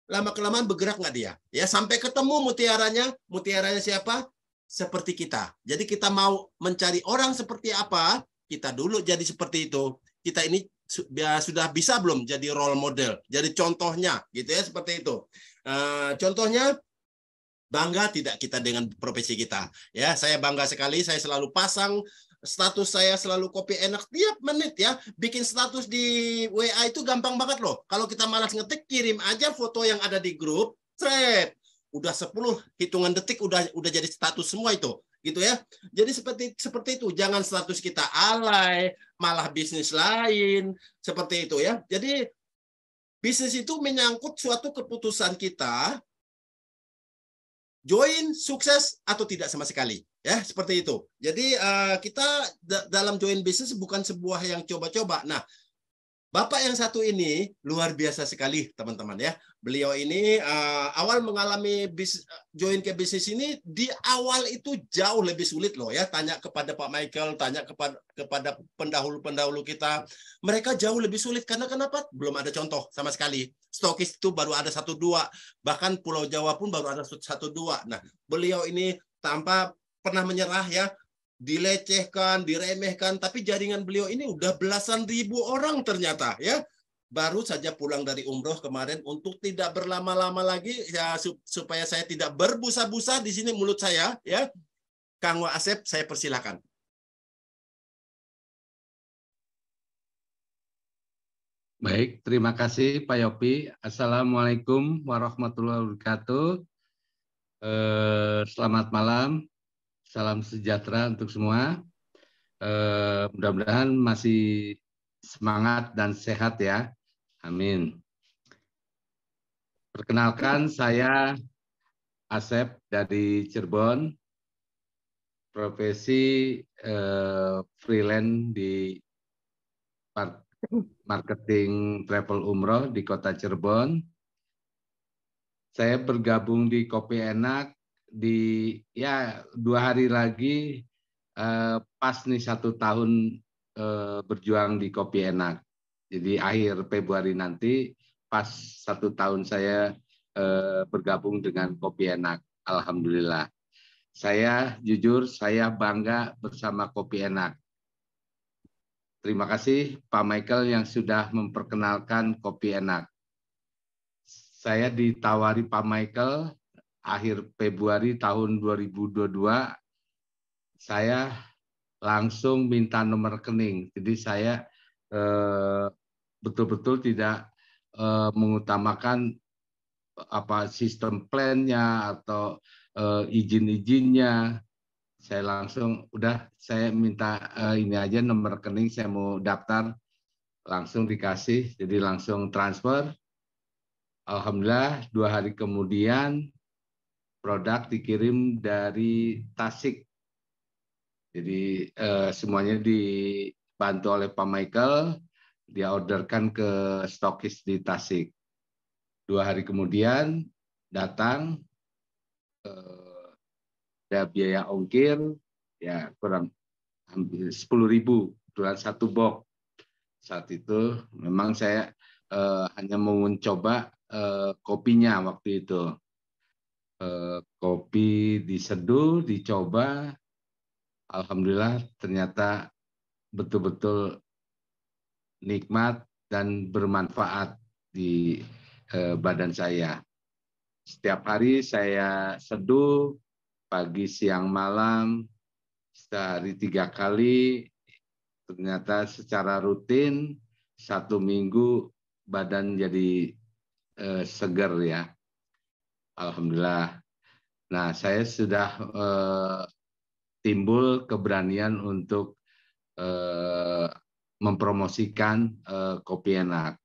Lama-kelamaan bergerak nggak dia ya, sampai ketemu mutiaranya siapa? Seperti kita. Jadi kita mau mencari orang seperti apa, kita dulu jadi seperti itu. Kita ini sudah bisa belum jadi role model, jadi contohnya gitu ya, seperti itu. Contohnya, bangga tidak kita dengan profesi kita ya. Saya bangga sekali, saya selalu pasang status, saya selalu copy enak tiap menit ya. Bikin status di WA itu gampang banget loh. Kalau kita malas ngetik, kirim aja foto yang ada di grup, thread. Udah 10 hitungan detik udah jadi status semua itu gitu ya. Jadi seperti itu, jangan status kita alay malah bisnis lain seperti itu ya. Jadi bisnis itu menyangkut suatu keputusan kita join, sukses atau tidak sama sekali ya, seperti itu. Jadi kita dalam join bisnis bukan sebuah yang coba-coba. Nah, Bapak yang satu ini luar biasa sekali teman-teman ya. Beliau ini awal mengalami join ke bisnis ini, di awal itu jauh lebih sulit loh ya. Tanya kepada Pak Michael, tanya kepada pendahulu-pendahulu kita. Mereka jauh lebih sulit karena kenapa? Belum ada contoh sama sekali. Stokis itu baru ada 1-2. Bahkan Pulau Jawa pun baru ada 1-2. Nah, beliau ini tanpa pernah menyerah ya. Dilecehkan, diremehkan, tapi jaringan beliau ini udah belasan ribu orang ternyata ya. Baru saja pulang dari umroh kemarin. Untuk tidak berlama-lama lagi ya, supaya saya tidak berbusa-busa di sini mulut saya ya, Kang Asep, saya persilakan. Baik, terima kasih Pak Yopi. Assalamualaikum warahmatullahi wabarakatuh. Selamat malam, salam sejahtera untuk semua. Mudah-mudahan masih semangat dan sehat ya. Amin. Perkenalkan, saya Asep dari Cirebon, profesi freelance di marketing travel umroh di Kota Cirebon. Saya bergabung di Kopi Enak di 2 hari lagi, pas nih 1 tahun berjuang di Kopi Enak. Jadi akhir Februari nanti pas 1 tahun saya bergabung dengan Kopi Enak. Alhamdulillah. Saya jujur saya bangga bersama Kopi Enak. Terima kasih Pak Michael yang sudah memperkenalkan Kopi Enak. Saya ditawari Pak Michael akhir Februari tahun 2022, saya langsung minta nomor rekening. Jadi saya betul-betul tidak mengutamakan sistem plan-nya atau izin-izinnya. Saya langsung saya minta ini aja nomor rekening, saya mau daftar, langsung dikasih, jadi langsung transfer. Alhamdulillah 2 hari kemudian produk dikirim dari Tasik. Jadi semuanya dibantu oleh Pak Michael, dia orderkan ke stokis di Tasik. 2 hari kemudian datang, ada biaya ongkir ya kurang hampir 10.000 dalam 1 box. Saat itu memang saya hanya mau mencoba kopinya waktu itu. Kopi diseduh, dicoba, alhamdulillah ternyata betul-betul nikmat dan bermanfaat di badan saya. Setiap hari saya seduh, pagi, siang, malam, sehari 3 kali. Ternyata secara rutin 1 minggu badan jadi segar ya. Alhamdulillah. Nah, saya sudah timbul keberanian untuk mempromosikan Kopi Enak.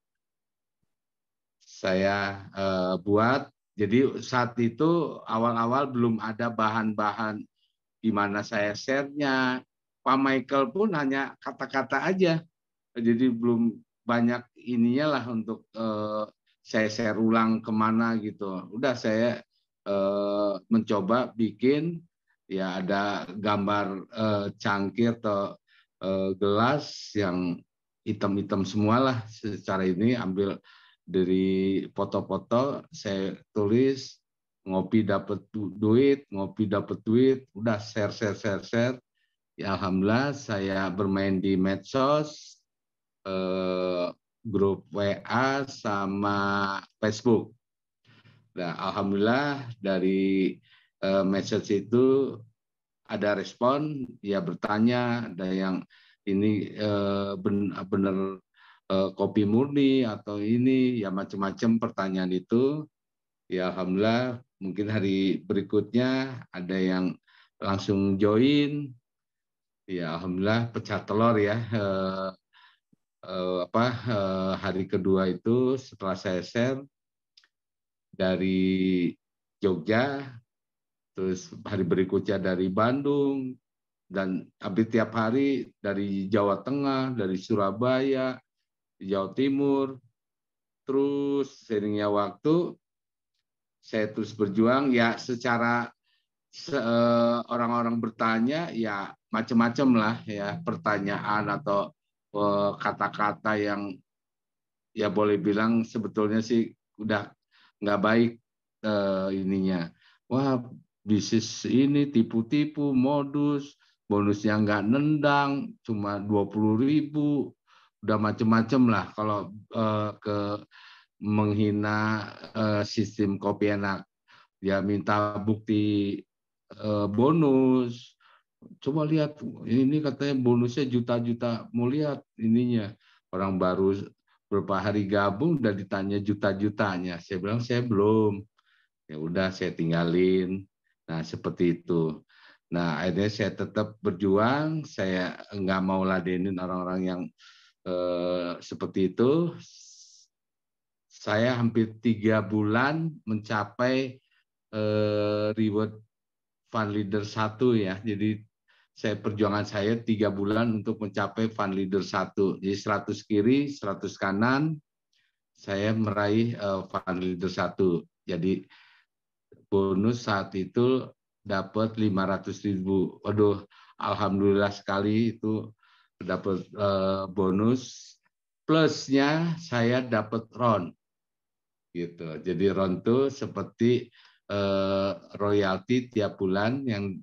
Saya buat, jadi saat itu awal-awal belum ada bahan-bahan gimana saya share-nya. Pak Michael pun hanya kata-kata aja. Jadi belum banyak ininya lah untuk saya share ulang kemana gitu. Udah saya mencoba bikin, ya ada gambar cangkir atau gelas yang hitam-hitam semua lah. Secara ini ambil dari foto-foto, saya tulis ngopi dapat duit, ngopi dapat duit, udah share. Ya, alhamdulillah saya bermain di medsos, grup WA sama Facebook. Nah, alhamdulillah dari medsos itu ada respon, ya bertanya, ada yang ini benar kopi murni atau ini, ya macam-macam pertanyaan itu. Ya alhamdulillah mungkin hari berikutnya ada yang langsung join. Ya alhamdulillah pecah telur ya. Hari kedua itu setelah saya share dari Jogja, terus hari berikutnya dari Bandung, dan hampir tiap hari dari Jawa Tengah, dari Surabaya, Jawa Timur. Terus seiringnya waktu saya terus berjuang, ya secara orang-orang bertanya ya macam-macam lah ya, pertanyaan atau kata-kata yang ya boleh bilang sebetulnya sih udah nggak baik ininya. Wah, bisnis ini tipu-tipu, modus, bonusnya nggak nendang, cuma 20.000, udah macam-macam lah kalau ke menghina sistem Kopi Enak. Dia minta bukti bonus. Coba lihat, ini katanya bonusnya juta-juta. Mau lihat ininya. Orang baru Beberapa hari gabung udah ditanya juta-jutanya. Saya bilang saya belum. Ya udah saya tinggalin. Nah seperti itu. Nah akhirnya saya tetap berjuang. Saya nggak mau ladenin orang-orang yang seperti itu. Saya hampir 3 bulan mencapai reward fund leader 1 ya. Jadi perjuangan saya 3 bulan untuk mencapai fund leader 1. Jadi 100 kiri, 100 kanan, saya meraih fund leader 1. Jadi bonus saat itu dapat 500.000. Waduh, alhamdulillah sekali itu dapat bonus. Plusnya saya dapat RON. Gitu. Jadi RON itu seperti royalti tiap bulan yang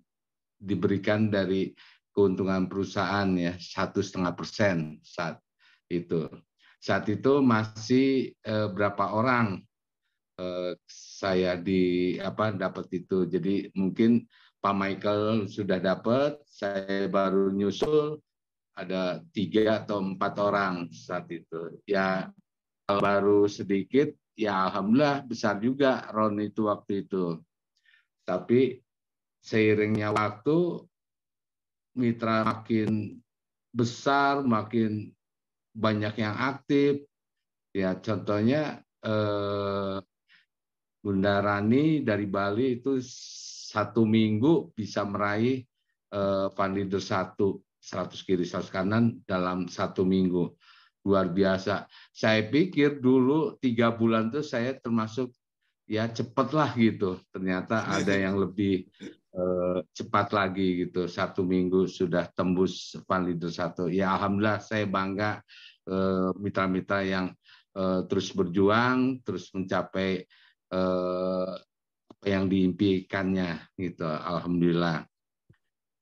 diberikan dari keuntungan perusahaan ya 1,5% saat itu. Saat itu masih berapa orang saya dapat itu. Jadi mungkin Pak Michael sudah dapat, saya baru nyusul ada 3 atau 4 orang saat itu. Ya baru sedikit, ya alhamdulillah besar juga RON itu waktu itu. Tapi seiringnya waktu, mitra makin besar, makin banyak yang aktif. Ya contohnya Bunda Rani dari Bali itu 1 minggu bisa meraih fund leader 1, 100 kiri 100 kanan dalam 1 minggu. Luar biasa. Saya pikir dulu 3 bulan itu saya termasuk ya cepat lah gitu. Ternyata ada yang lebih cepat lagi gitu. 1 minggu sudah tembus fund leader 1. Ya alhamdulillah saya bangga mitra-mitra yang terus berjuang, terus mencapai apa yang diimpikannya gitu. Alhamdulillah.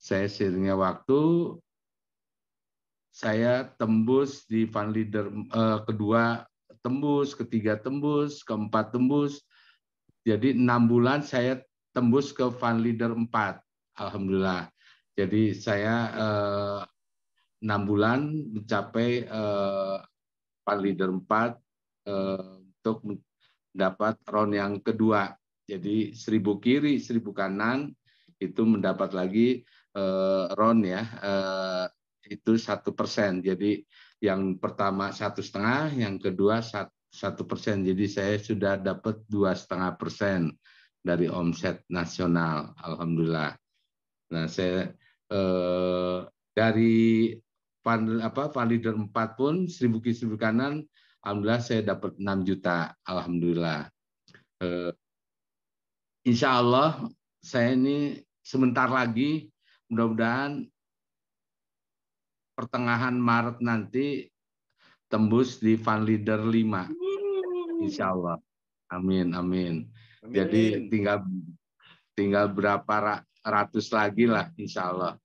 Saya seiringnya waktu saya tembus di fund leader kedua tembus, ketiga tembus, keempat tembus. Jadi 6 bulan saya tembus ke fund leader 4. Alhamdulillah. Jadi saya 6 bulan mencapai fund leader 4 untuk mendapat RON yang kedua. Jadi 1000 kiri, 1000 kanan itu mendapat lagi RON ya. Itu 1%. Jadi yang pertama 1,5, yang kedua 1%. Jadi saya sudah dapat 2,5% dari omset nasional. Alhamdulillah. Nah saya dari fund leader 4 pun 1000 kiri 1000 kanan, alhamdulillah saya dapat 6 juta. Alhamdulillah. Insya Allah saya ini sebentar lagi, mudah-mudahan pertengahan Maret nanti tembus di fund leader 5. Insya Allah. Amin, amin. Jadi tinggal berapa ratus lagi lah insya Allah.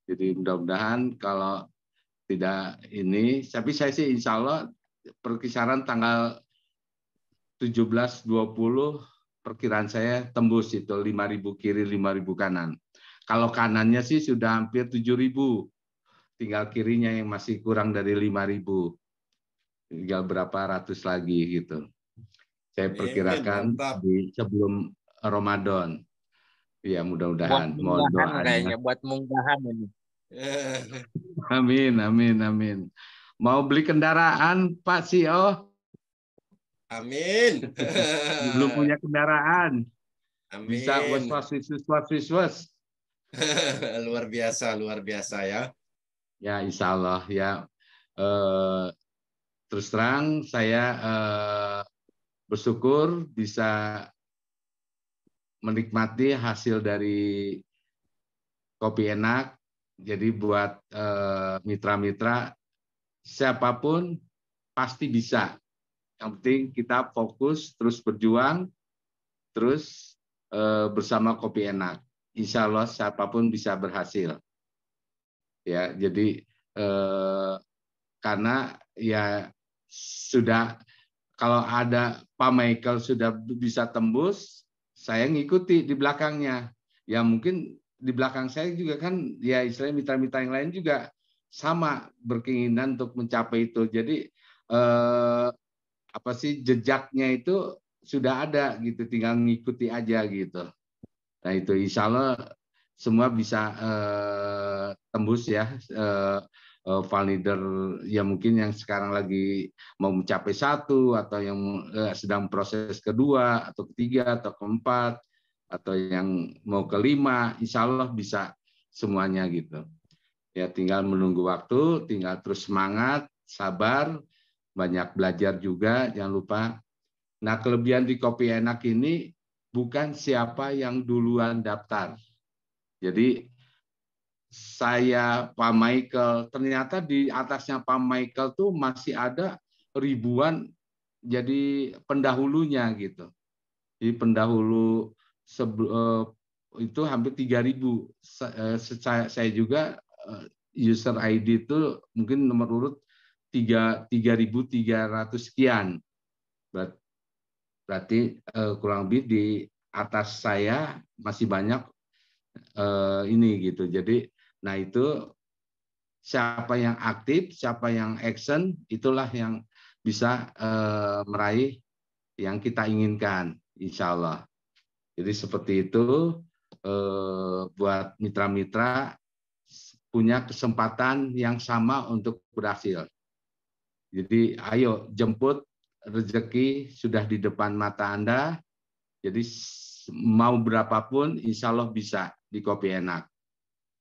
Jadi mudah-mudahan kalau tidak ini, tapi saya sih insya Allah perkisaran tanggal 17-20 perkiraan saya tembus itu 5.000 kiri 5.000 kanan. Kalau kanannya sih sudah hampir 7.000. Tinggal kirinya yang masih kurang dari 5.000. Tinggal berapa ratus lagi gitu. Saya perkirakan di sebelum Ramadan. Ya mudah-mudahan. Mohon doanya. Kayaknya buat munggahan ini. Amin, amin, amin. Mau beli kendaraan Pak CEO? Amin. Belum punya kendaraan. Amin. Bisa was. Luar biasa ya. Ya insya Allah ya. Terus terang saya bersyukur bisa menikmati hasil dari Kopi Enak. Jadi buat mitra-mitra siapapun pasti bisa. Yang penting kita fokus terus berjuang terus bersama Kopi Enak. Insya Allah siapapun bisa berhasil. Ya, jadi karena ya sudah kalau ada Pak Michael sudah bisa tembus, saya ngikuti di belakangnya. Ya mungkin di belakang saya juga kan ya istilahnya mitra-mitra yang lain juga sama berkeinginan untuk mencapai itu. Jadi apa sih jejaknya itu sudah ada gitu, tinggal ngikuti aja gitu. Nah itu insya Allah semua bisa tembus ya, file leader ya mungkin yang sekarang lagi mau mencapai 1 atau yang sedang proses kedua atau ketiga atau keempat atau yang mau ke-5, insya Allah bisa semuanya gitu. Ya tinggal menunggu waktu, tinggal terus semangat, sabar, banyak belajar juga, jangan lupa. Nah, kelebihan di Kopi Enak ini bukan siapa yang duluan daftar. Jadi saya, Pak Michael, ternyata di atasnya Pak Michael tuh masih ada ribuan jadi pendahulunya gitu. Jadi pendahulu itu hampir 3.000. Saya juga user ID itu mungkin nomor urut 3.300 sekian. Berarti kurang lebih di atas saya masih banyak ini gitu. Jadi, nah itu siapa yang aktif, siapa yang action, itulah yang bisa meraih yang kita inginkan, insya Allah. Jadi seperti itu, buat mitra-mitra punya kesempatan yang sama untuk berhasil. Jadi ayo jemput, rezeki sudah di depan mata Anda. Jadi mau berapapun insya Allah bisa di Kopi Enak.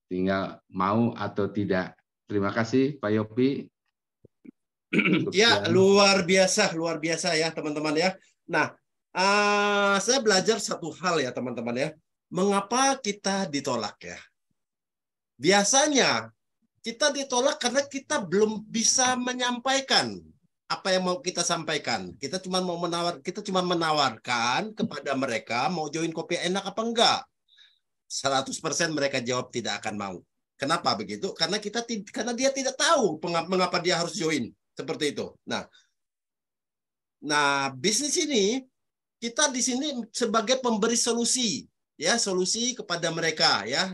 Tinggal mau atau tidak. Terima kasih Pak Yopi. Ya, luar biasa ya teman-teman ya. Nah, saya belajar satu hal ya teman-teman ya. Mengapa kita ditolak ya? Biasanya kita ditolak karena kita belum bisa menyampaikan apa yang mau kita sampaikan. Kita cuma menawarkan kepada mereka mau join Kopi Enak apa enggak. 100% mereka jawab tidak akan mau. Kenapa begitu? Karena dia tidak tahu mengapa dia harus join seperti itu. Nah, bisnis ini kita di sini sebagai pemberi solusi, ya, solusi kepada mereka, ya.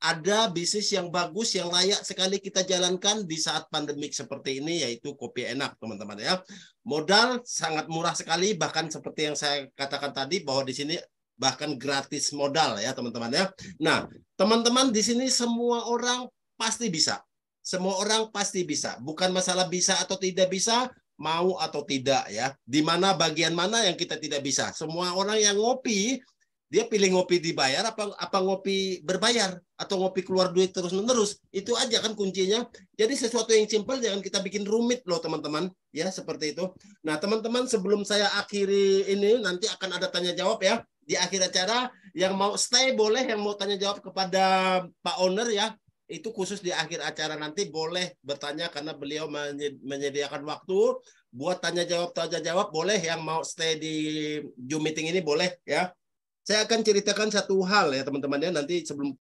Ada bisnis yang bagus, yang layak sekali kita jalankan di saat pandemik seperti ini, yaitu Kopi Enak, teman-teman ya. Modal sangat murah sekali, bahkan seperti yang saya katakan tadi bahwa di sini bahkan gratis modal ya, teman-teman ya. Nah, teman-teman di sini semua orang pasti bisa. Semua orang pasti bisa. Bukan masalah bisa atau tidak bisa, mau atau tidak ya. Di mana bagian mana yang kita tidak bisa. Semua orang yang ngopi, dia pilih ngopi dibayar apa ngopi berbayar atau ngopi keluar duit terus-menerus. Itu aja kan kuncinya. Jadi sesuatu yang simpel jangan kita bikin rumit loh teman-teman. Ya seperti itu. Nah teman-teman sebelum saya akhiri ini nanti akan ada tanya jawab ya. Di akhir acara yang mau stay boleh, yang mau tanya jawab kepada Pak Owner ya. Itu khusus di akhir acara nanti boleh bertanya karena beliau menyediakan waktu buat tanya jawab boleh, yang mau stay di Zoom meeting ini boleh ya. Saya akan ceritakan satu hal ya teman-teman ya, nanti sebelum